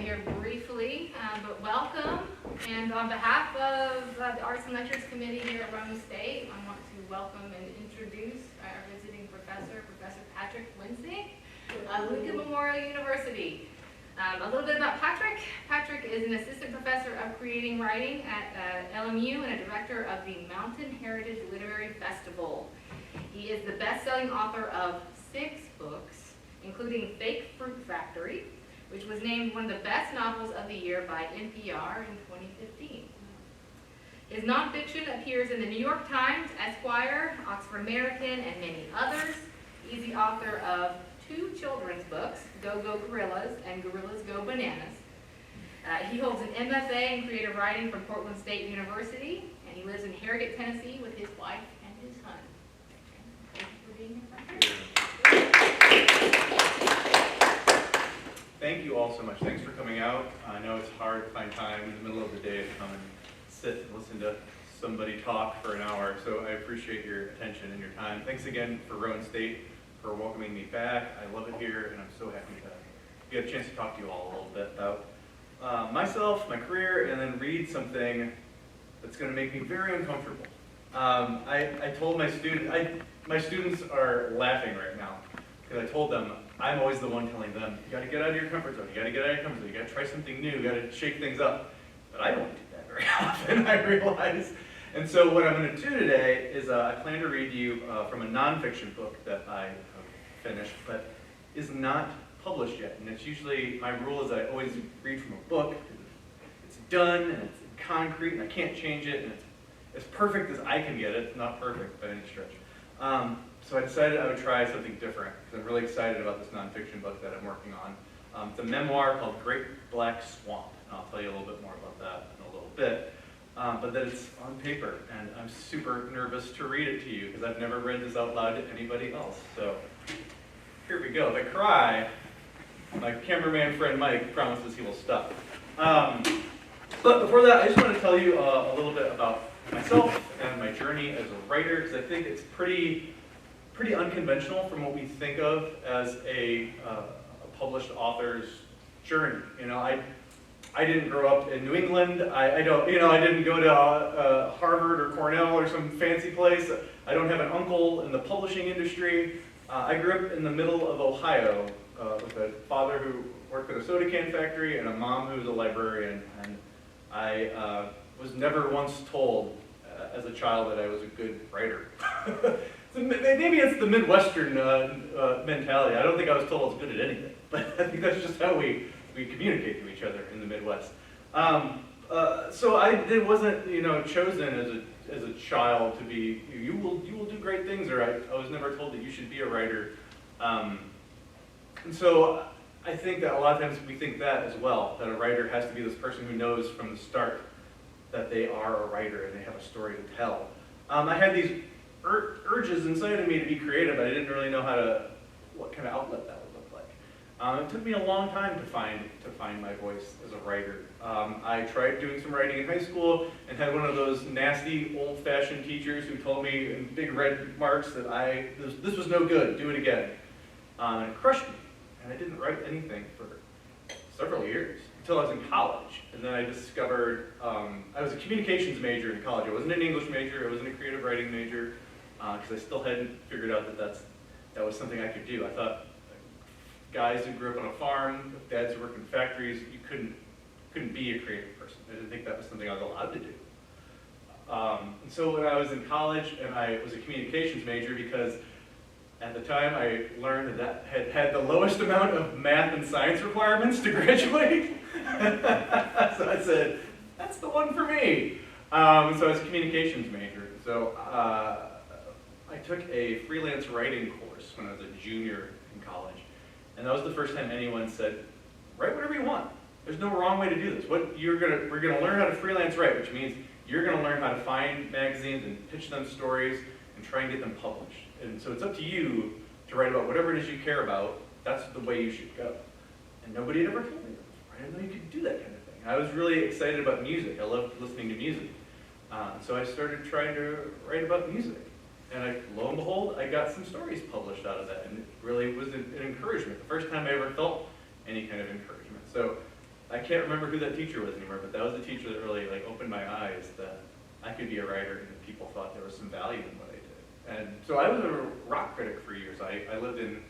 here briefly, but welcome. And on behalf of the Arts and Lectures Committee here at Roane State, I want to welcome and introduce our visiting professor, Professor Patrick Wensink, Lincoln Memorial University. A little bit about Patrick. Patrick is an assistant professor of creating writing at LMU and a director of the Mountain Heritage Literary Festival. He is the best-selling author of 6 books, including Fake Fruit Factory, which was named one of the best novels of the year by NPR in 2015. His nonfiction appears in the New York Times, Esquire, Oxford American, and many others. He's the author of 2 children's books, Go Go Gorillas and Gorillas Go Bananas. He holds an MFA in creative writing from Portland State University, and he lives in Harrogate, Tennessee with his wife and his son. Thank you for being here, Thank you all so much. Thanks for coming out. I know it's hard to find time in the middle of the day to come and sit and listen to somebody talk for an hour, so I appreciate your attention and your time. Thanks again for Roane State for welcoming me back. I love it here, and I'm so happy to get a chance to talk to you all a little bit about myself, my career, and then read something that's going to make me very uncomfortable. I told my students are laughing right now, because I told them, I'm always the one telling them, you gotta get out of your comfort zone, you gotta get out of your comfort zone, you gotta try something new, you gotta shake things up. But I don't do that very often, I realize. And so what I'm gonna do today is I plan to read you from a nonfiction book that I finished, but is not published yet. And it's usually, my rule is I always read from a book, it's done, and it's concrete, and I can't change it, and it's as perfect as I can get it. It's not perfect by any stretch. So I decided I would try something different, because I'm really excited about this nonfiction book that I'm working on. It's a memoir called Great Black Swamp, and I'll tell you a little bit more about that in a little bit. But that it's on paper, and I'm super nervous to read it to you, because I've never read this out loud to anybody else. So here we go. If I cry, my cameraman friend Mike promises he will stop. But before that, I just want to tell you a little bit about myself and my journey as a writer, because I think it's pretty unconventional from what we think of as a published author's journey. You know, I didn't grow up in New England. I didn't go to Harvard or Cornell or some fancy place. I don't have an uncle in the publishing industry. I grew up in the middle of Ohio with a father who worked at a soda can factory and a mom who was a librarian. And I was never once told as a child that I was a good writer. So maybe it's the Midwestern mentality. I don't think I was told I was good at anything, but I think that's just how we communicate to each other in the Midwest. So I wasn't chosen as a child to be you will do great things, or I was never told that you should be a writer. And so I think that a lot of times we think that as well, that a writer has to be this person who knows from the start that they are a writer and they have a story to tell. I had these urges inside of me to be creative, but I didn't really know what kind of outlet that would look like. It took me a long time to find my voice as a writer. I tried doing some writing in high school and had one of those nasty, old-fashioned teachers who told me in big red marks that this was no good, do it again. And it crushed me, and I didn't write anything for several years until I was in college. And then I discovered, I was a communications major in college. I wasn't an English major, I wasn't a creative writing major, because I still hadn't figured out that was something I could do. I thought guys who grew up on a farm, dads who worked in factories, you couldn't be a creative person. I didn't think that was something I was allowed to do. And so when I was in college, and I was a communications major, because at the time I learned that had the lowest amount of math and science requirements to graduate. So I said, that's the one for me. So I was a communications major. So I took a freelance writing course when I was a junior in college. And that was the first time anyone said, write whatever you want. There's no wrong way to do this. We're gonna learn how to freelance write, which means you're gonna learn how to find magazines and pitch them stories and try and get them published. And so it's up to you to write about whatever it is you care about. That's the way you should go. And nobody had ever told me that before. I didn't know you could do that kind of thing. I was really excited about music. I loved listening to music. So I started trying to write about music. And lo and behold, I got some stories published out of that. And it really was an encouragement. The first time I ever felt any kind of encouragement. So I can't remember who that teacher was anymore, but that was the teacher that really like opened my eyes that I could be a writer and that people thought there was some value in what I did. And so I was a rock critic for years. I lived in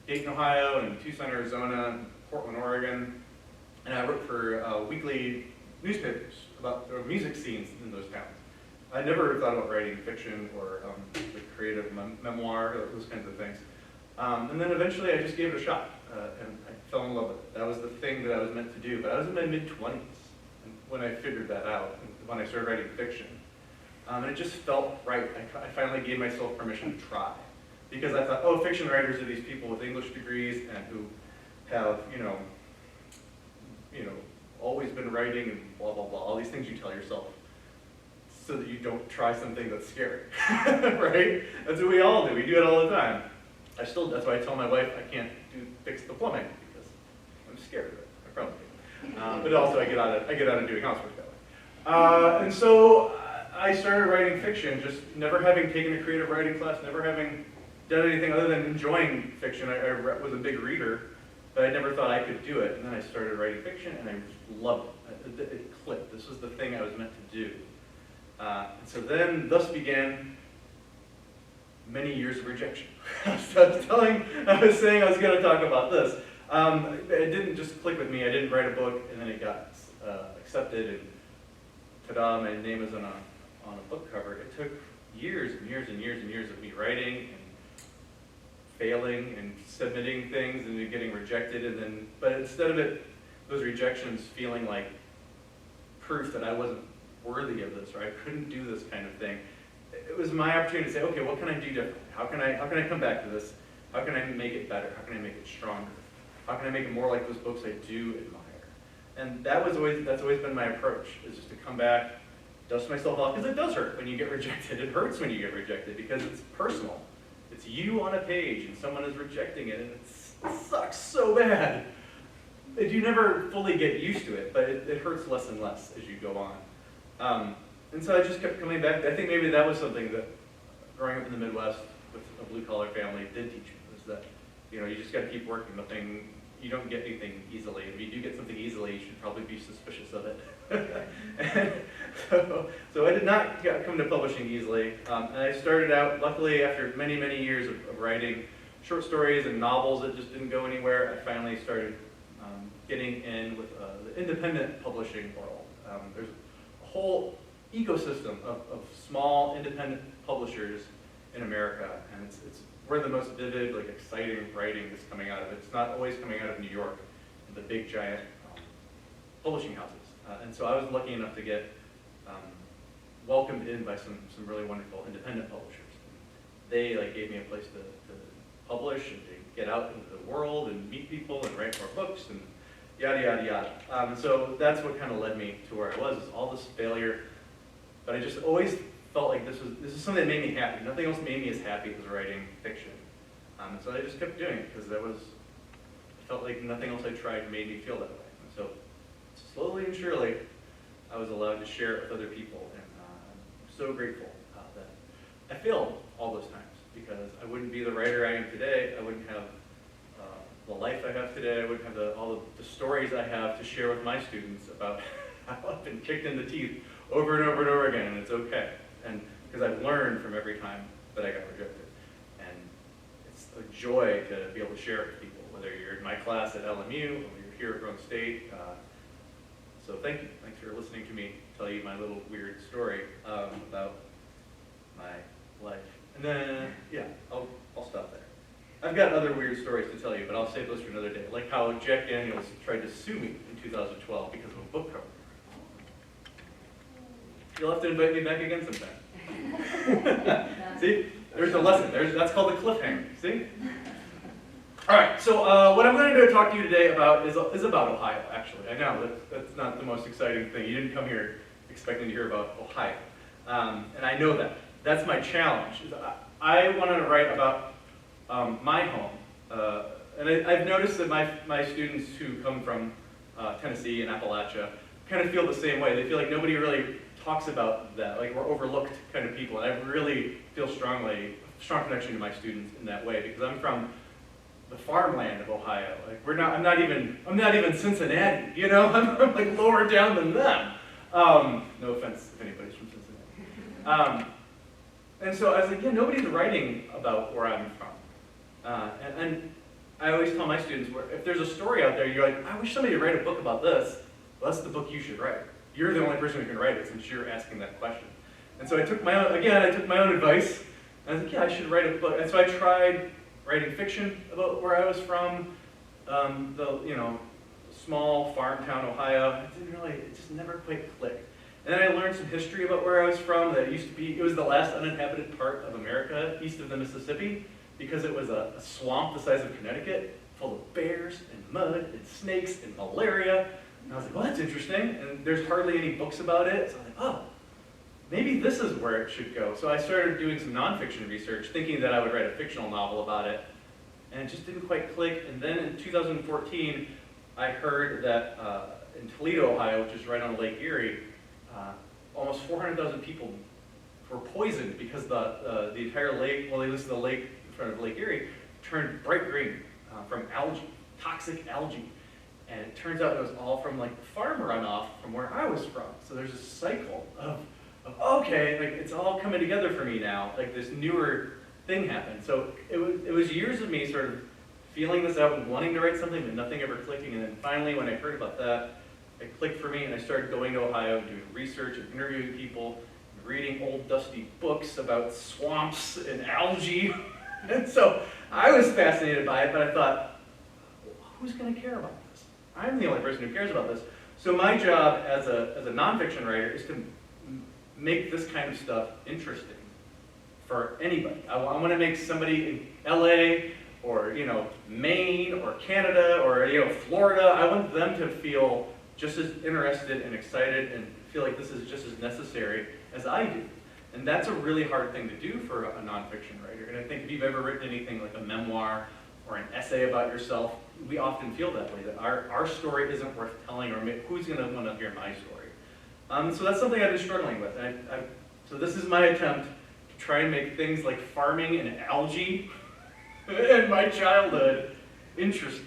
Dayton, Ohio, and Tucson, Arizona, Portland, Oregon, and I wrote for weekly newspapers about the music scenes in those towns. I never thought about writing fiction or the creative memoir, or those kinds of things. And then eventually I just gave it a shot, and I fell in love with it. That was the thing that I was meant to do, but I was in my mid-20s when I figured that out, when I started writing fiction. And it just felt right. I finally gave myself permission to try. Because I thought, oh, fiction writers are these people with English degrees and who have, always been writing and blah, blah, blah, all these things you tell yourself so that you don't try something that's scary, right? That's what we all do. We do it all the time. That's why I tell my wife I can't fix the plumbing because I'm scared of it. I probably do. But also I get out of doing housework that way. And so I started writing fiction, just never having taken a creative writing class, never having done anything other than enjoying fiction. I was a big reader, but I never thought I could do it. And then I started writing fiction, and I just loved it. It clicked. This was the thing I was meant to do. And so then, thus began many years of rejection. I was saying I was going to talk about this. It didn't just click with me. I didn't write a book, and then it got accepted, and ta-da, my name is on a book cover. It took years and years and years and years of me writing and failing and submitting things and getting rejected, but instead of those rejections feeling like proof that I wasn't worthy of this or I couldn't do this kind of thing, it was my opportunity to say, okay, what can I do differently? How can I come back to this? How can I make it better? How can I make it stronger? How can I make it more like those books I do admire? And that's always been my approach, is just to come back, dust myself off, because it does hurt when you get rejected. It hurts when you get rejected because it's personal. It's you on a page and someone is rejecting it, and it sucks so bad. You never fully get used to it, but it hurts less and less as you go on. And so I just kept coming back. I think maybe that was something that growing up in the Midwest with a blue-collar family did teach me, was that you just got to keep working. You don't get anything easily. If you do get something easily, you should probably be suspicious of it. And so I did not come to publishing easily. And I started out, luckily, after many, many years of writing short stories and novels that just didn't go anywhere, I finally started getting in with the independent publishing world. There's a whole ecosystem of small independent publishers in America, and it's where the most vivid, exciting writing is coming out of it. It's not always coming out of New York, the big giant publishing houses. And so I was lucky enough to get welcomed in by some really wonderful independent publishers. They gave me a place to publish and to get out into the world and meet people and write more books and yada, yada, yada. So that's what kind of led me to where I was, is all this failure. But I just always felt like this is something that made me happy. Nothing else made me as happy as writing fiction. And so I just kept doing it because I felt like nothing else I tried made me feel that way. And so slowly and surely, I was allowed to share it with other people. And I'm so grateful that I failed all those times, because I wouldn't be the writer I am today. I wouldn't have the life I have today. I wouldn't have all the stories I have to share with my students about how I've been kicked in the teeth over and over and over again, and it's okay. And because I've learned from every time that I got rejected. And it's a joy to be able to share it with people, whether you're in my class at LMU or you're here at Roane State. So thank you. Thanks for listening to me tell you my little weird story about my life. And then, yeah, I'll stop there. I've got other weird stories to tell you, but I'll save those for another day. Like how Jack Daniels tried to sue me in 2012 because of a book cover. You'll have to invite me back again sometime. See, there's a lesson. That's called a cliffhanger. See? All right. So what I'm going to talk to you today about is about Ohio. Actually, I know that's not the most exciting thing. You didn't come here expecting to hear about Ohio, and I know that. That's my challenge. I wanted to write about my home, and I've noticed that my students who come from Tennessee and Appalachia kind of feel the same way. They feel like nobody really talks about that, like we're overlooked kind of people. And I really feel strong connection to my students in that way, because I'm from the farmland of Ohio. Like I'm not even Cincinnati, you know? I'm like lower down than them. No offense if anybody's from Cincinnati. And so I was like, yeah, nobody's writing about where I'm from. And I always tell my students, if there's a story out there, you're like, I wish somebody would write a book about this, well, that's the book you should write. You're the only person who can write it since you're asking that question. And so I took my own advice, and I was like, yeah, I should write a book. And so I tried writing fiction about where I was from, the small farm town, Ohio. It just never quite clicked. And then I learned some history about where I was from, that it was the last uninhabited part of America, east of the Mississippi, because it was a swamp the size of Connecticut, full of bears and mud and snakes and malaria. And I was like, well, that's interesting. And there's hardly any books about it. So I was like, oh, maybe this is where it should go. So I started doing some nonfiction research, thinking that I would write a fictional novel about it. And it just didn't quite click. And then in 2014, I heard that in Toledo, Ohio, which is right on Lake Erie, almost 400,000 people were poisoned because the entire lake, well, at least the lake in front of Lake Erie, turned bright green from algae, toxic algae. And it turns out it was all from like the farm runoff from where I was from. So there's a cycle of okay, like it's all coming together for me now. Like this newer thing happened. So it was years of me sort of feeling this out and wanting to write something, but nothing ever clicking. And then finally, when I heard about that, it clicked for me, and I started going to Ohio, doing research and interviewing people, and reading old dusty books about swamps and algae. And so I was fascinated by it, but I thought, who's going to care about this? I'm the only person who cares about this. So my job as a nonfiction writer is to make this kind of stuff interesting for anybody. I want to make somebody in LA or Maine or Canada or Florida. I want them to feel just as interested and excited and feel like this is just as necessary as I do. And that's a really hard thing to do for a nonfiction writer. And I think if you've ever written anything like a memoir or an essay about yourself, we often feel that way, that our story isn't worth telling, or who's going to want to hear my story. So that's something I've been struggling with. So this is my attempt to try and make things like farming and algae and my childhood interesting.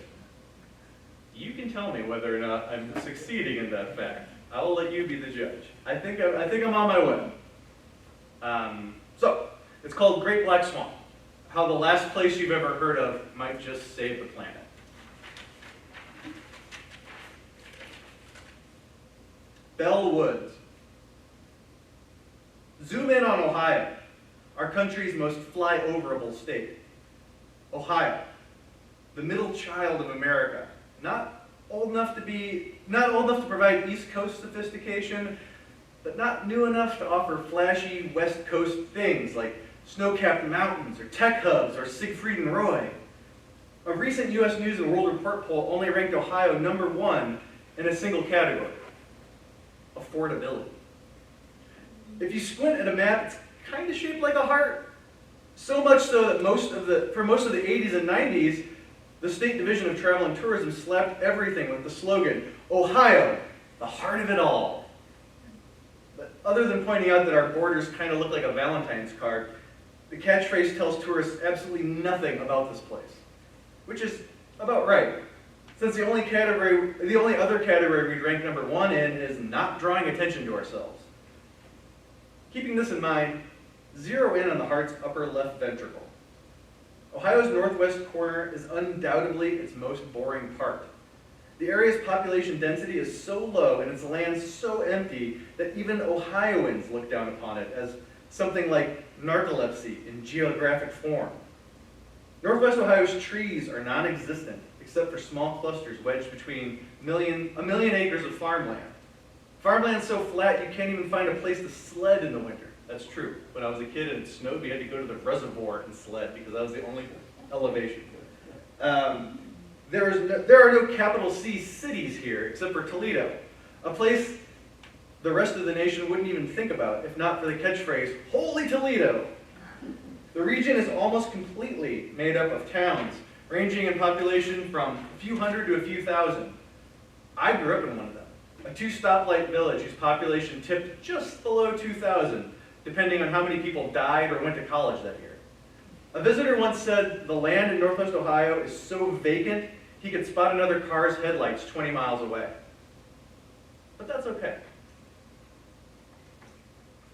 You can tell me whether or not I'm succeeding in that fact. I will let you be the judge. I think I'm on my way. So it's called Great Black Swamp. How the last place you've ever heard of might just save the planet. Bell Woods. Zoom in on Ohio, our country's most flyoverable state. Ohio, the middle child of America, not old enough to provide East Coast sophistication, but not new enough to offer flashy West Coast things like snow-capped mountains or tech hubs or Siegfried and Roy. A recent U.S. News and World Report poll only ranked Ohio #1 in a single category: affordability. If you squint at a map, it's kind of shaped like a heart. So much so that for most of the 80s and 90s, the State Division of Travel and Tourism slapped everything with the slogan, Ohio, the heart of it all. But other than pointing out that our borders kind of look like a Valentine's card, the catchphrase tells tourists absolutely nothing about this place, which is about right, since the only other category we'd rank #1 in is not drawing attention to ourselves. Keeping this in mind, zero in on the heart's upper left ventricle. Ohio's northwest corner is undoubtedly its most boring part. The area's population density is so low and its land so empty that even Ohioans look down upon it as something like narcolepsy in geographic form. Northwest Ohio's trees are non-existent, except for small clusters wedged between a million acres of farmland. Farmland's so flat you can't even find a place to sled in the winter. That's true. When I was a kid and it snowed, we had to go to the reservoir and sled because that was the only elevation. There are no capital C cities here except for Toledo, a place the rest of the nation wouldn't even think about if not for the catchphrase, Holy Toledo! The region is almost completely made up of towns, ranging in population from a few hundred to a few thousand. I grew up in one of them, a 2-stoplight village whose population tipped just below 2,000, depending on how many people died or went to college that year. A visitor once said the land in Northwest Ohio is so vacant he could spot another car's headlights 20 miles away. But that's okay.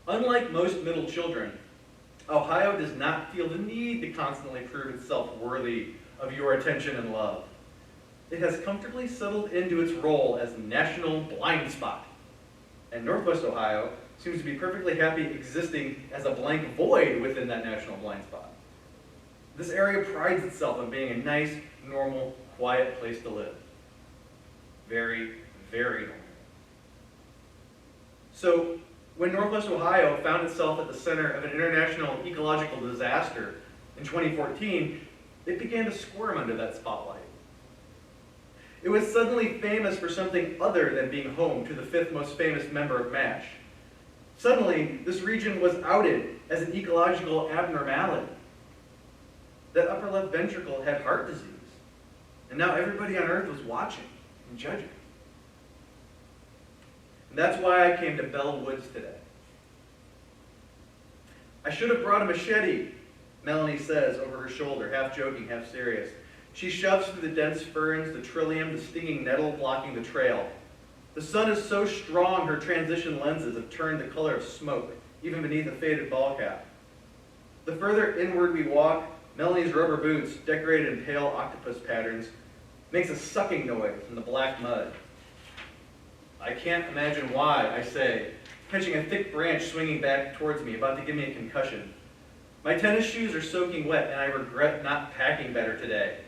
Unlike most middle children, Ohio does not feel the need to constantly prove itself worthy of your attention and love. It has comfortably settled into its role as national blind spot. And Northwest Ohio seems to be perfectly happy existing as a blank void within that national blind spot. This area prides itself on being a nice, normal, quiet place to live. Very, very normal. So, when Northwest Ohio found itself at the center of an international ecological disaster in 2014, it began to squirm under that spotlight. It was suddenly famous for something other than being home to the fifth most famous member of MASH. Suddenly, this region was outed as an ecological abnormality. That upper left ventricle had heart disease, and now everybody on Earth was watching and judging. And that's why I came to Bell Woods today. I should have brought a machete, Melanie says over her shoulder, half joking, half serious. She shoves through the dense ferns, the trillium, the stinging nettle blocking the trail. The sun is so strong her transition lenses have turned the color of smoke, even beneath a faded ball cap. The further inward we walk, Melanie's rubber boots, decorated in pale octopus patterns, makes a sucking noise in the black mud. I can't imagine why, I say, catching a thick branch swinging back towards me, about to give me a concussion. My tennis shoes are soaking wet, and I regret not packing better today.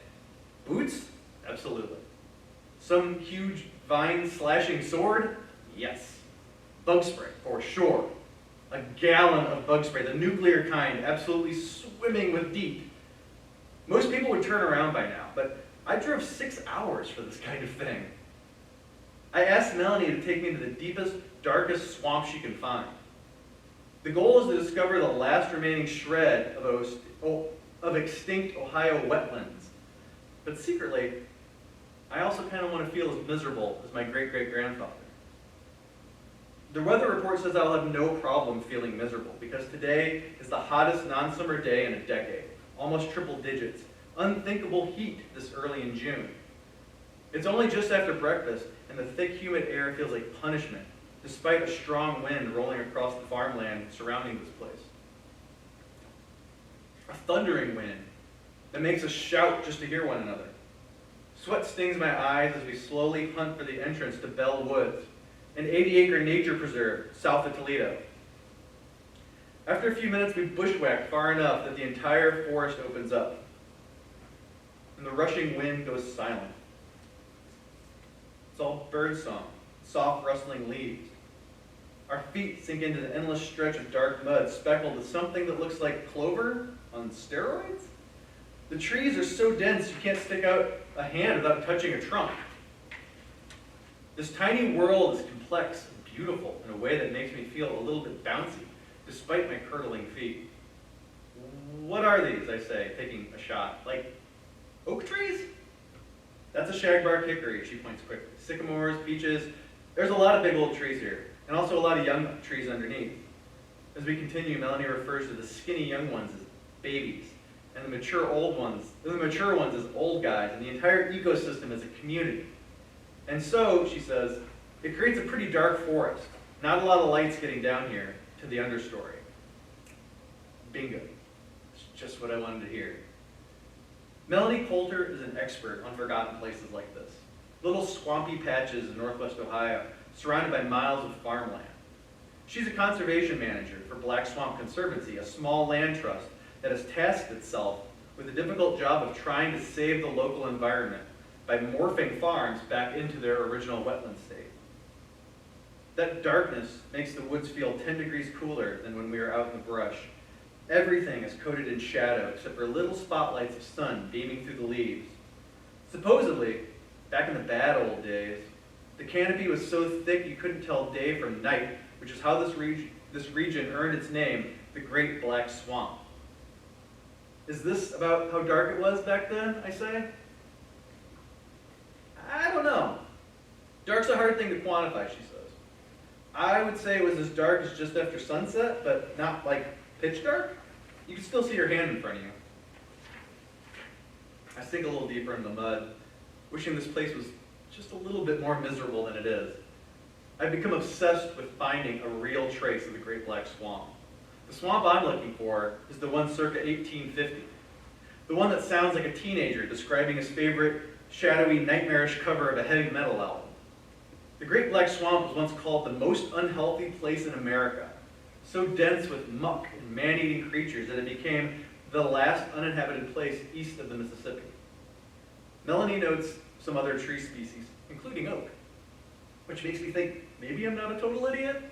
Boots? Absolutely. Some huge vine-slashing sword? Yes. Bug spray, for sure. A gallon of bug spray, the nuclear kind, absolutely swimming with DEET. Most people would turn around by now, but I drove 6 hours for this kind of thing. I asked Melanie to take me to the deepest, darkest swamp she can find. The goal is to discover the last remaining shred of extinct Ohio wetlands. But secretly, I also kind of want to feel as miserable as my great-great-grandfather. The weather report says I'll have no problem feeling miserable because today is the hottest non-summer day in a decade, almost triple digits, unthinkable heat this early in June. It's only just after breakfast and the thick, humid air feels like punishment, despite a strong wind rolling across the farmland surrounding this place. A thundering wind that makes us shout just to hear one another. Sweat stings my eyes as we slowly hunt for the entrance to Bell Woods, an 80-acre nature preserve south of Toledo. After a few minutes, we bushwhack far enough that the entire forest opens up, and the rushing wind goes silent. It's all birdsong, soft rustling leaves. Our feet sink into the endless stretch of dark mud speckled with something that looks like clover on steroids. The trees are so dense you can't stick out a hand without touching a trunk. This tiny world is complex and beautiful in a way that makes me feel a little bit bouncy, despite my curdling feet. What are these, I say, taking a shot? Like oak trees? That's a shagbark hickory, she points quickly. Sycamores, beeches, there's a lot of big old trees here, and also a lot of young trees underneath. As we continue, Melanie refers to the skinny young ones as babies, and the mature ones as old guys, and the entire ecosystem as a community. And so, she says, it creates a pretty dark forest. Not a lot of lights getting down here to the understory. Bingo. It's just what I wanted to hear. Melanie Coulter is an expert on forgotten places like this. Little swampy patches in Northwest Ohio, surrounded by miles of farmland. She's a conservation manager for Black Swamp Conservancy, a small land trust that has tasked itself with the difficult job of trying to save the local environment by morphing farms back into their original wetland state. That darkness makes the woods feel 10 degrees cooler than when we were out in the brush. Everything is coated in shadow except for little spotlights of sun beaming through the leaves. Supposedly, back in the bad old days, the canopy was so thick you couldn't tell day from night, which is how this region earned its name, the Great Black Swamp. Is this about how dark it was back then, I say? I don't know. Dark's a hard thing to quantify, she says. I would say it was as dark as just after sunset, but not like pitch dark. You can still see your hand in front of you. I sink a little deeper in the mud, wishing this place was just a little bit more miserable than it is. I've become obsessed with finding a real trace of the Great Black Swamp. The swamp I'm looking for is the one circa 1850. The one that sounds like a teenager describing his favorite shadowy, nightmarish cover of a heavy metal album. The Great Black Swamp was once called the most unhealthy place in America, so dense with muck and man-eating creatures that it became the last uninhabited place east of the Mississippi. Melanie notes some other tree species, including oak, which makes me think maybe I'm not a total idiot,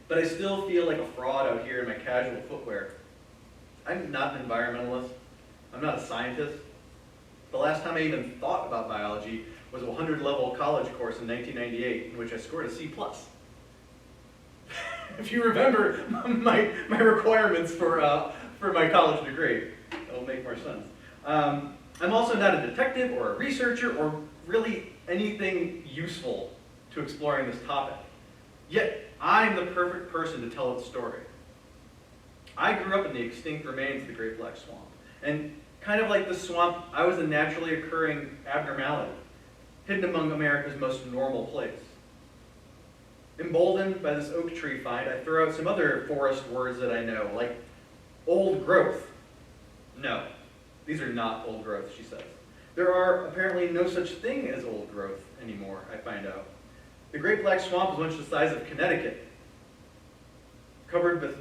but I still feel like a fraud out here in my casual footwear. I'm not an environmentalist. I'm not a scientist. The last time I even thought about biology was a 100-level college course in 1998, in which I scored a C+. If you remember my requirements for my college degree, it'll make more sense. I'm also not a detective or a researcher or really anything useful to exploring this topic. Yet, I'm the perfect person to tell its story. I grew up in the extinct remains of the Great Black Swamp, and kind of like the swamp, I was a naturally occurring abnormality, hidden among America's most normal place. Emboldened by this oak tree find, I throw out some other forest words that I know, like old growth. No, these are not old growth, she says. There are apparently no such thing as old growth anymore, I find out. The Great Black Swamp was once the size of Connecticut, covered with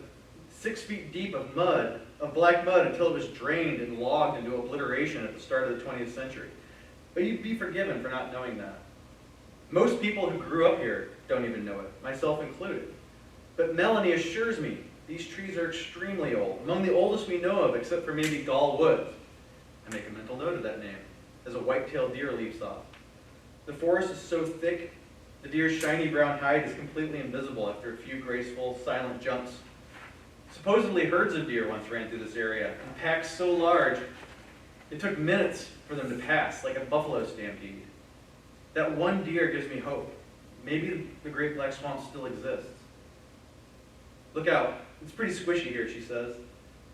6 feet deep of mud, of black mud, until it was drained and logged into obliteration at the start of the 20th century. But you'd be forgiven for not knowing that. Most people who grew up here don't even know it, myself included. But Melanie assures me these trees are extremely old, among the oldest we know of, except for maybe Gall Woods. I make a mental note of that name, as a white-tailed deer leaps off. The forest is so thick, the deer's shiny brown hide is completely invisible after a few graceful, silent jumps. Supposedly herds of deer once ran through this area, in packs so large, it took minutes for them to pass, like a buffalo stampede. That one deer gives me hope. Maybe the Great Black Swamp still exists. Look out, it's pretty squishy here, she says.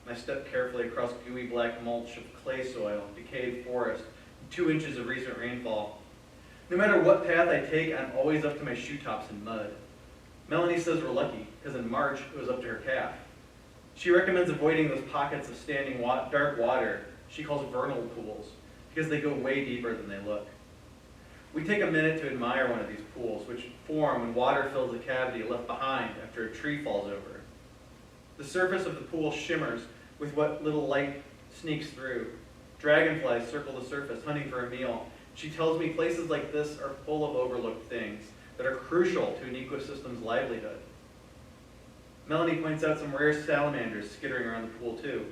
I step carefully across gooey black mulch of clay soil, decayed forest, and 2 inches of recent rainfall. No matter what path I take, I'm always up to my shoe tops in mud. Melanie says we're lucky, because in March it was up to her calf. She recommends avoiding those pockets of standing dark water she calls vernal pools, because they go way deeper than they look. We take a minute to admire one of these pools, which form when water fills the cavity left behind after a tree falls over. The surface of the pool shimmers with what little light sneaks through. Dragonflies circle the surface, hunting for a meal. She tells me places like this are full of overlooked things that are crucial to an ecosystem's livelihood. Melanie points out some rare salamanders skittering around the pool too.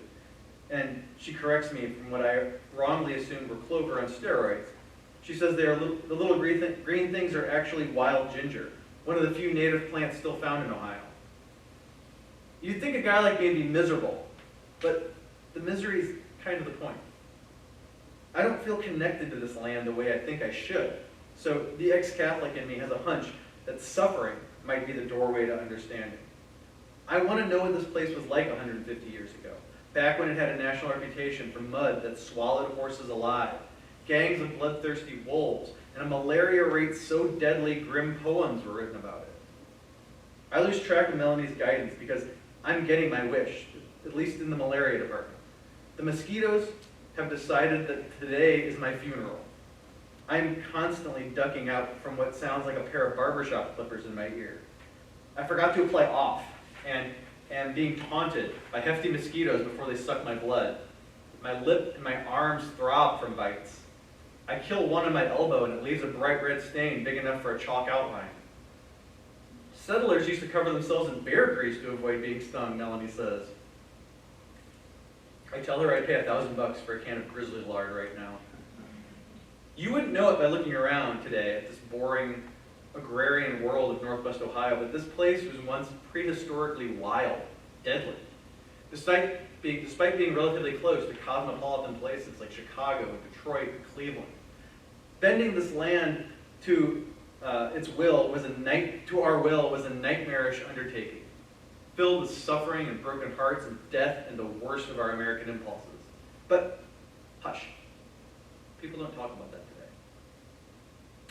And she corrects me from what I wrongly assumed were clover on steroids. She says the little green things are actually wild ginger, one of the few native plants still found in Ohio. You'd think a guy like me would be miserable, but the misery is kind of the point. I don't feel connected to this land the way I think I should, so the ex-Catholic in me has a hunch that suffering might be the doorway to understanding. I want to know what this place was like 150 years ago, back when it had a national reputation for mud that swallowed horses alive, gangs of bloodthirsty wolves, and a malaria rate so deadly grim poems were written about it. I lose track of Melanie's guidance because I'm getting my wish, at least in the malaria department. The mosquitoes have decided that today is my funeral. I'm constantly ducking out from what sounds like a pair of barbershop clippers in my ear. I forgot to apply off, and am being taunted by hefty mosquitoes before they suck my blood. My lip and my arms throb from bites. I kill one on my elbow and it leaves a bright red stain big enough for a chalk outline. Settlers used to cover themselves in bear grease to avoid being stung, Melanie says. I tell her I'd pay $1,000 for a can of grizzly lard right now. You wouldn't know it by looking around today at this boring agrarian world of Northwest Ohio, but this place was once prehistorically wild, deadly. Despite being relatively close to cosmopolitan places like Chicago and Detroit and Cleveland. Bending this land to our will was a nightmarish undertaking, filled with suffering and broken hearts and death and the worst of our American impulses. But hush, People don't talk about that today.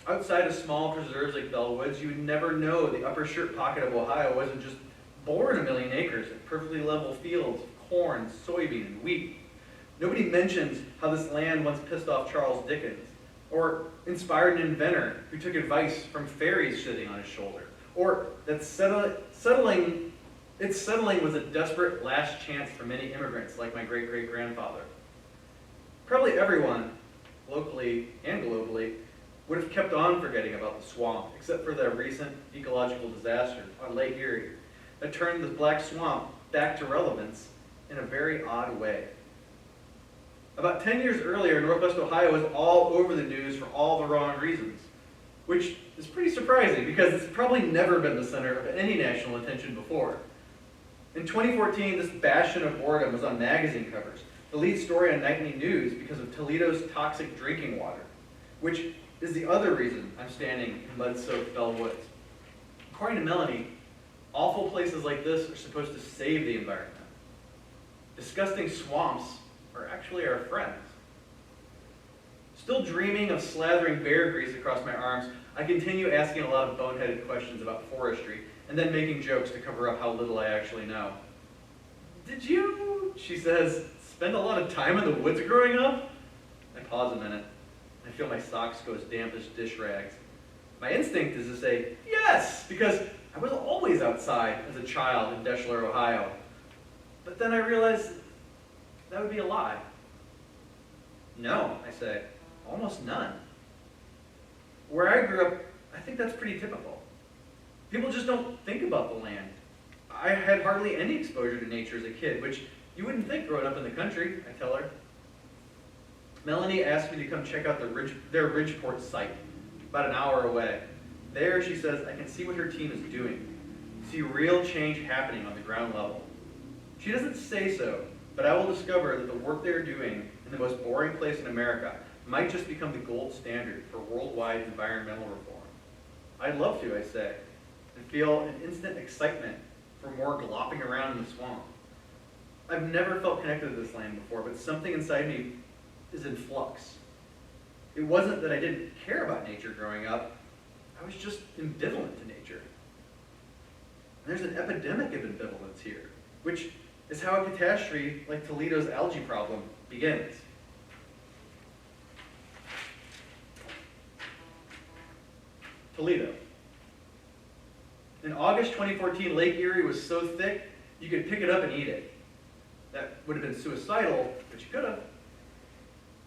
Outside of small preserves like Bellwoods, you would never know the upper shirt pocket of Ohio wasn't just born 1 million acres of perfectly level fields of corn, soybean, and wheat. Nobody mentions how this land once pissed off Charles Dickens, or inspired an inventor who took advice from fairies sitting on his shoulder, or that settling was a desperate last chance for many immigrants like my great-great-grandfather. Probably everyone, locally and globally, would have kept on forgetting about the swamp, except for the recent ecological disaster on Lake Erie that turned the Black Swamp back to relevance in a very odd way. About 10 years earlier, Northwest Ohio was all over the news for all the wrong reasons, which is pretty surprising because it's probably never been the center of any national attention before. In 2014, this bastion of boredom was on magazine covers, the lead story on nightly news because of Toledo's toxic drinking water, which is the other reason I'm standing in mud-soaked Bellwoods. According to Melanie, awful places like this are supposed to save the environment. Disgusting swamps are actually our friends. Still dreaming of slathering bear grease across my arms, I continue asking a lot of boneheaded questions about forestry and then making jokes to cover up how little I actually know. Did you, she says, spend a lot of time in the woods growing up? I pause a minute. I feel my socks go as damp as dish rags. My instinct is to say, yes, because I was always outside as a child in Deschler, Ohio. But then I realized that would be a lie. No, I say, almost none. Where I grew up, I think that's pretty typical. People just don't think about the land. I had hardly any exposure to nature as a kid, which you wouldn't think growing up in the country, I tell her. Melanie asked me to come check out their Ridgeport site, about an hour away. There, she says, I can see what her team is doing, see real change happening on the ground level. She doesn't say so, but I will discover that the work they're doing in the most boring place in America might just become the gold standard for worldwide environmental reform. I'd love to, I say, and feel an instant excitement for more glopping around in the swamp. I've never felt connected to this land before, but something inside me is in flux. It wasn't that I didn't care about nature growing up, I was just ambivalent to nature. And there's an epidemic of ambivalence here, which is how a catastrophe like Toledo's algae problem begins. Toledo. In August 2014, Lake Erie was so thick, you could pick it up and eat it. That would have been suicidal, but you could have.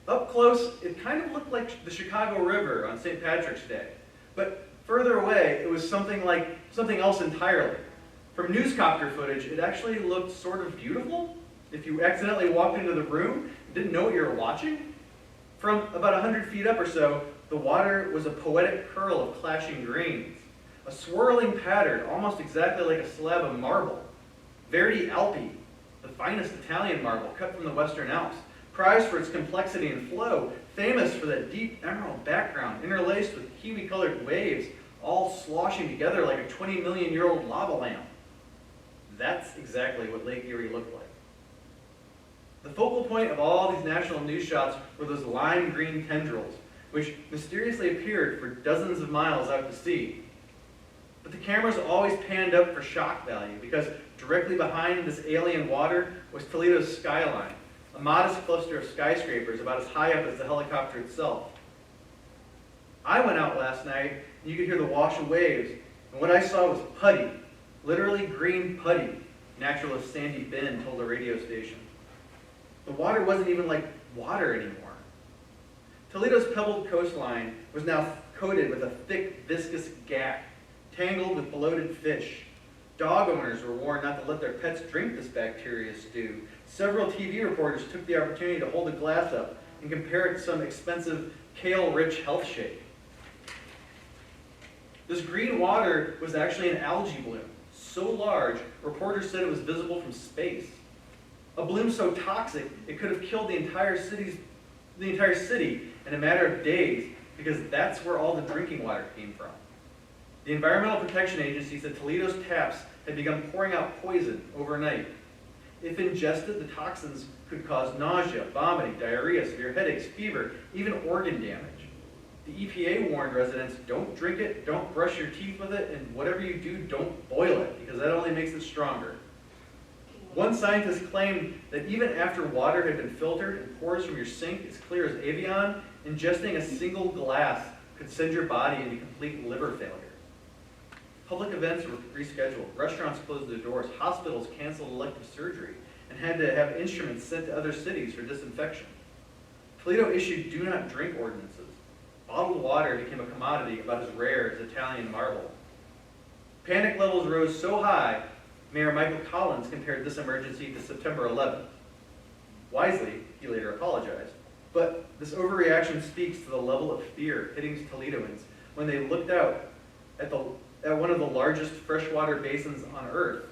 Up close, it kind of looked like the Chicago River on St. Patrick's Day. But further away, it was something else entirely. From newscopter footage, it actually looked sort of beautiful. If you accidentally walked into the room and didn't know what you were watching. From about 100 feet up or so, the water was a poetic curl of clashing greens. A swirling pattern, almost exactly like a slab of marble. Verdi Alpi, the finest Italian marble cut from the Western Alps, prized for its complexity and flow, famous for that deep emerald background, interlaced with kiwi-colored waves, all sloshing together like a 20-million-year-old lava lamp. That's exactly what Lake Erie looked like. The focal point of all these national news shots were those lime green tendrils, which mysteriously appeared for dozens of miles out to sea. But the cameras always panned up for shock value, because directly behind this alien water was Toledo's skyline, a modest cluster of skyscrapers about as high up as the helicopter itself. I went out last night, and you could hear the wash of waves, and what I saw was putty, literally green putty, naturalist Sandy Bin told the radio station. The water wasn't even like water anymore. Toledo's pebbled coastline was now coated with a thick, viscous gack, tangled with bloated fish. Dog owners were warned not to let their pets drink this bacteria stew. Several TV reporters took the opportunity to hold a glass up and compare it to some expensive, kale-rich health shake. This green water was actually an algae bloom, so large, reporters said it was visible from space. A bloom so toxic, it could have killed the entire city in a matter of days, because that's where all the drinking water came from. The Environmental Protection Agency said Toledo's taps had begun pouring out poison overnight. If ingested, the toxins could cause nausea, vomiting, diarrhea, severe headaches, fever, even organ damage. The EPA warned residents, don't drink it, don't brush your teeth with it, and whatever you do, don't boil it, because that only makes it stronger. One scientist claimed that even after water had been filtered and pours from your sink as clear as Evian, ingesting a single glass could send your body into complete liver failure. Public events were rescheduled, restaurants closed their doors, hospitals canceled elective surgery, and had to have instruments sent to other cities for disinfection. Toledo issued do not drink ordinances. Bottled water became a commodity about as rare as Italian marble. Panic levels rose so high, Mayor Michael Collins compared this emergency to September 11th. Wisely, he later apologized, but this overreaction speaks to the level of fear hitting Toledoans when they looked out at one of the largest freshwater basins on Earth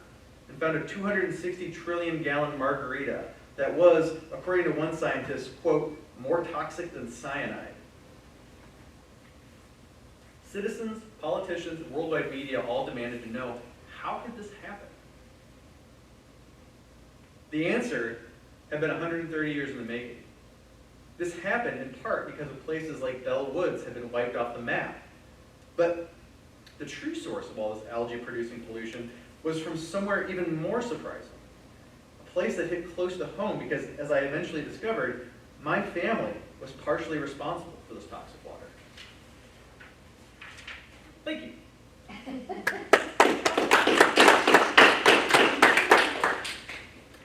and found a 260 trillion gallon margarita that was, according to one scientist, quote, more toxic than cyanide. Citizens, politicians, and worldwide media all demanded to know, how could this happen? The answer had been 130 years in the making. This happened in part because of places like Bell Woods had been wiped off the map. But the true source of all this algae-producing pollution was from somewhere even more surprising. A place that hit close to home because, as I eventually discovered, my family was partially responsible for this toxic water. Thank you. I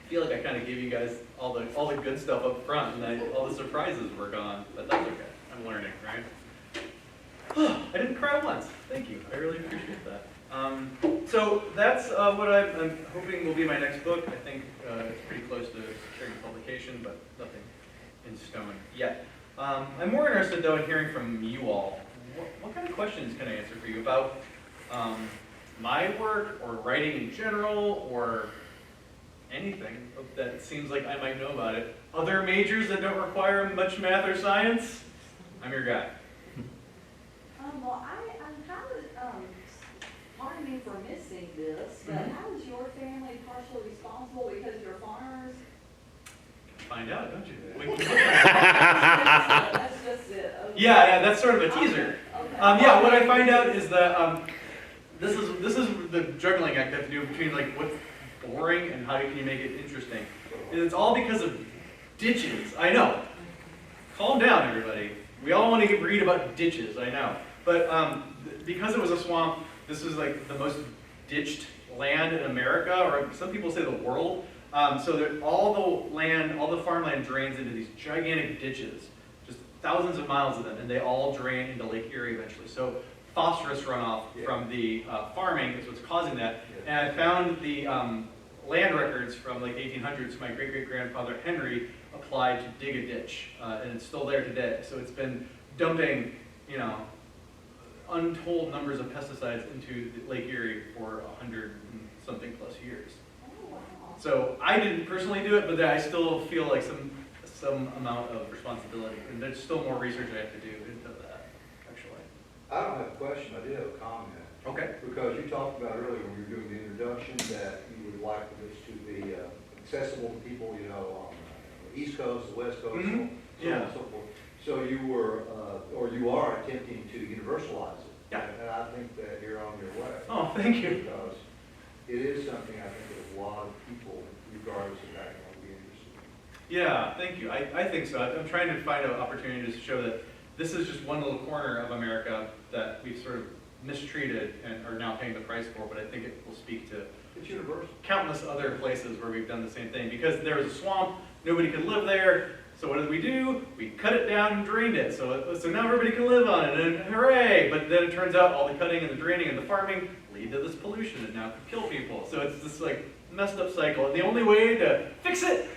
feel like I kind of gave you guys all the good stuff up front, and all the surprises were gone, but that's okay. I'm learning, right? I didn't cry once. Thank you. I really appreciate that. So that's what I'm hoping will be my next book. I think it's pretty close to securing publication, but nothing in stone yet. I'm more interested, though, in hearing from you all. What kind of questions can I answer for you about my work or writing in general or anything that seems like I might know about it? Other majors that don't require much math or science? I'm your guy. Well, I'm kind of, pardon me for missing this, but how is your family partially responsible because you're farmers? Find out, don't you? That's just it. Okay. Yeah, that's sort of a teaser. Okay. Yeah, what I find out is that this is the juggling act I have to do between like what's boring and how can you make it interesting. And it's all because of ditches. I know. Calm down, everybody. We all want to read about ditches. I know, but because it was a swamp, this is like the most ditched land in America, or some people say the world. So that all the land, all the farmland drains into these gigantic ditches, just thousands of miles of them, and they all drain into Lake Erie eventually. So phosphorus runoff from the farming is what's causing that. And I found the land records from like 1800s. My great-great-grandfather Henry applied to dig a ditch, and it's still there today. So it's been dumping, untold numbers of pesticides into the Lake Erie for 100 and something plus years. So I didn't personally do it, but I still feel like some amount of responsibility, and there's still more research I have to do into that, actually. I don't have a question, I did have a comment. Okay. Because you talked about earlier when you were doing the introduction that you would like for this to be accessible to people, on the East Coast, the West Coast, Mm-hmm. so on and so forth. So you were, or you are attempting to universalize it. Yeah. And I think that you're on your way. Oh, thank you. Because it is something I think that a lot of people, regardless of background, would be interested in. Yeah, thank you. I think so. I'm trying to find opportunities to show that this is just one little corner of America that we've sort of mistreated and are now paying the price for, but I think it will speak to It's universal. countless other places where we've done the same thing. Because there was a swamp, nobody could live there, so what did we do? We cut it down and drained it, so now everybody can live on it, and hooray! But then it turns out all the cutting and the draining and the farming lead to this pollution that now could kill people. So it's this like messed up cycle, and the only way to fix it is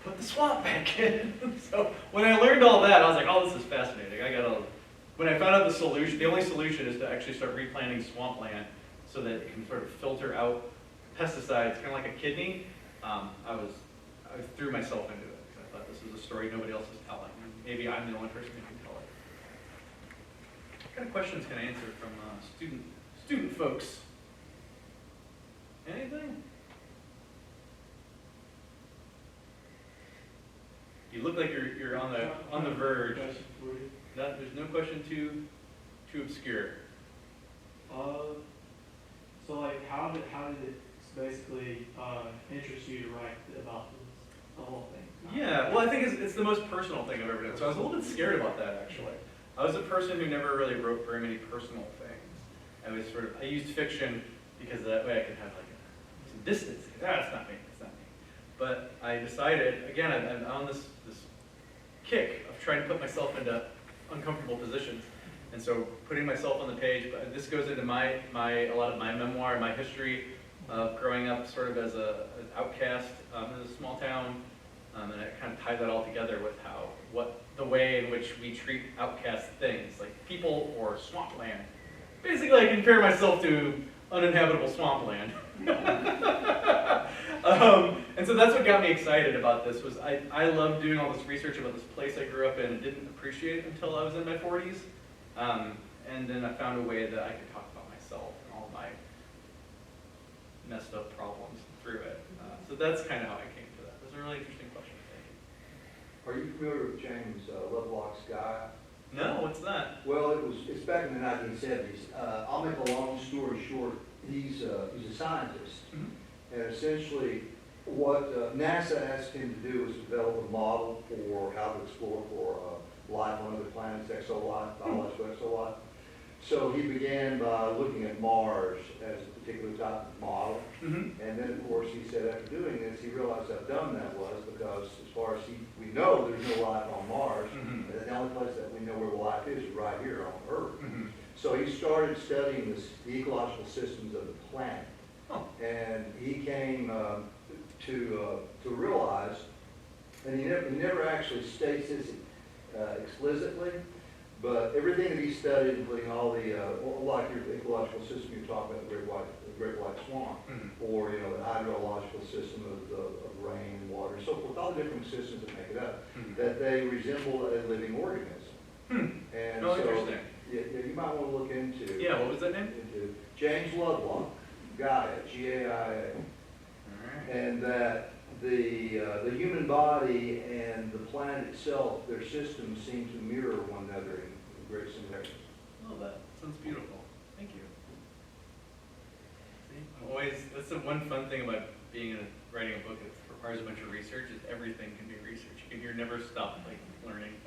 put the swamp back in. So when I learned all that, I was like, oh, this is fascinating. When I found out the solution, the only solution is to actually start replanting swampland so that it can sort of filter out pesticides, kind of like a kidney. I threw myself into it. I thought this is a story nobody else is telling. Maybe I'm the only person who can tell it. What kind of questions can I answer from student folks? Anything? You look like you're on the verge. Question for you. There's no question too obscure. So like, how did it basically interest you to write about the whole thing? Yeah, well, I think it's the most personal thing I've ever done. So I was a little bit scared about that, actually. I was a person who never really wrote very many personal things. I used fiction because that way I could have like some distance. It's not me. But I decided, again, I'm on this kick of trying to put myself into uncomfortable positions. And so putting myself on the page, but this goes into a lot of my memoir, my history of growing up sort of as an outcast in a small town. And I kind of tied that all together with the way in which we treat outcast things, like people or swampland. Basically, I compare myself to uninhabitable swampland. And so that's what got me excited about this. Was I loved doing all this research about this place I grew up in and didn't appreciate it until I was in my 40s. And then I found a way that I could talk about myself and all my messed up problems through it. So that's kind of how I came to that. It was a really interesting question. Are you familiar with James Lovelock's guy? No, what's that? Well, it's back in the 1970s. I'll make a long story short. He's a scientist, and essentially, what NASA asked him to do was develop a model for how to explore for life on other planets, exolife, biological exolife. So he began by looking at Mars as a particular type of model, and then of course he said after doing this, he realized how dumb that was because as far as we know there's no life on Mars, and the only place that we know where life is right here on Earth. So he started studying the ecological systems of the planet, and he came to realize, and he never actually states this explicitly, but everything that he studied, including all the like your ecological system you're talking about, the Great White Swan, or the hydrological system of rain and water, and so forth, all the different systems that make it up, that they resemble a living organism. And so, interesting. Yeah, you might want to look into. Yeah, what was that name? Into James Lovelock, Gaia, G-A-I-A, and that the human body and the planet itself, their systems seem to mirror one another in great similarity. Oh, that sounds beautiful. Thank you. That's the one fun thing about writing a book that requires a bunch of research is everything can be research. You're never stopped learning things.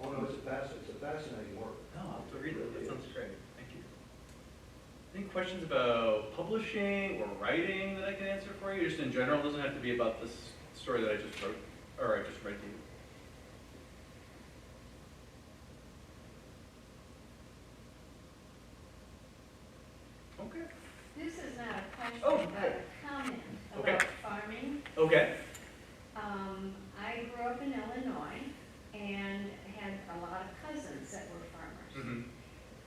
Oh no, it's a fascinating work. No, I'll have to read that. That sounds great. Thank you. Any questions about publishing or writing that I can answer for you? Just in general, it doesn't have to be about this story that I just wrote, or I just read to you. Okay. This is not a question, Oh, but a comment Okay. about farming. Okay. I grew up in Illinois and had a lot of cousins that were farmers.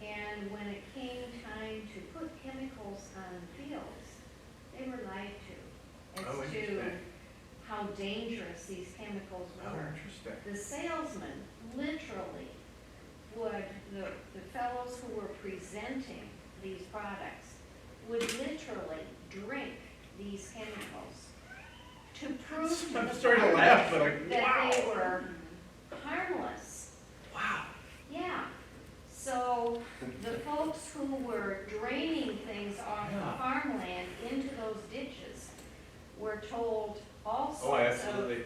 And when it came time to put chemicals on fields, they were lied to Oh, as to interesting. how dangerous these chemicals Oh, were. interesting. The salesman literally would, the fellows who were presenting these products would literally drink these chemicals to prove to I'm the starting to laugh, but public that wow. they were harmless. Wow. Yeah. So the folks who were draining things off the Yeah. farmland into those ditches were told all Oh, I sorts of absolutely.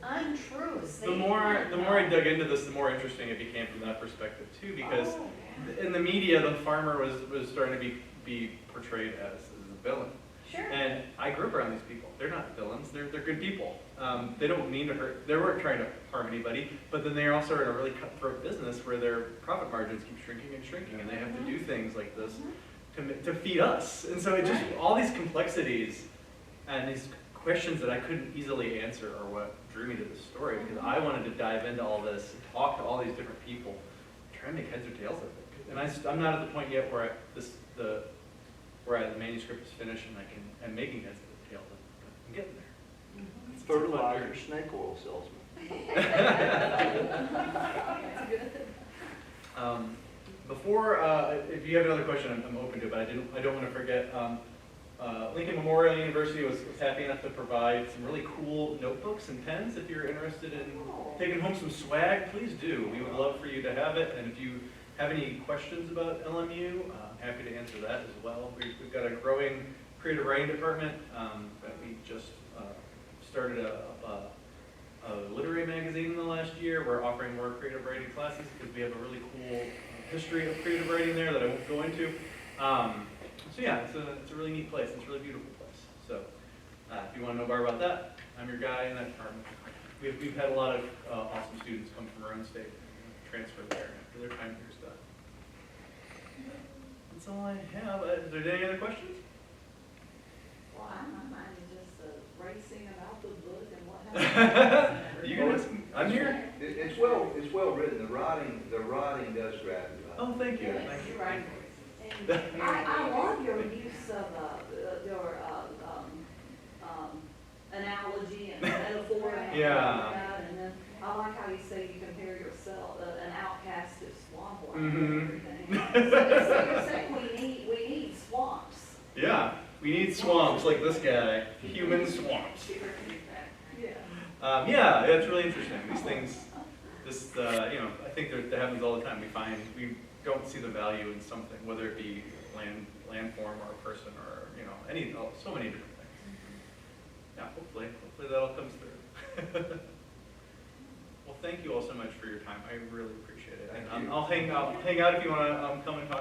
untruths. The more I dug into this, the more interesting it became from that perspective too, because Oh, yeah. in the media, the farmer was starting to be portrayed as a villain. Sure. And I grew up around these people. They're not villains. They're good people. They don't mean to hurt. They weren't trying to harm anybody. But then they're also in a really cutthroat business where their profit margins keep shrinking and shrinking, and they have to do things like this to feed us. And so it just all these complexities and these questions that I couldn't easily answer are what drew me to this story, because I wanted to dive into all this and talk to all these different people, try and make heads or tails of it. And I'm not at the point yet where the manuscript is finished and I'm making heads or tails of it. But I'm getting there. It's a fun Fertilizer, journey. snake oil salesman. Before, if you have another question, I'm open to it, but I don't want to forget. Lincoln Memorial University was happy enough to provide some really cool notebooks and pens. If you're interested in taking home some swag, please do. We would love for you to have it. And if you have any questions about LMU, I'm happy to answer that as well. We've got a growing creative writing department that we just started a literary magazine in the last year. We're offering more creative writing classes because we have a really cool history of creative writing there that I won't go into. So yeah, it's a really neat place. It's a really beautiful place. So if you want to know more about that, I'm your guy in that department. We've had a lot of awesome students come from our own state and transfer there after their time here is done. That's all I have. Is there any other questions? Well, my mind is just racing about the book and what happens. You can ask me. I'm here. It's well written. The writing does grab you. Oh, thank you. Yes, Thank you. you're right. And I love your use of your analogy and metaphor and Yeah. all like that. And then I like how you say you compare yourself, an outcast to swampland and everything. So you're saying we need swamps. Yeah, we need swamps like this guy. Human swamps. Yeah. Yeah, it's really interesting. These things, I think that happens all the time. We don't see the value in something, whether it be landform or a person or, so many different things. Yeah, hopefully that all comes through. Well, thank you all so much for your time. I really appreciate it. Thank And you. I'll hang out if you want to come and talk.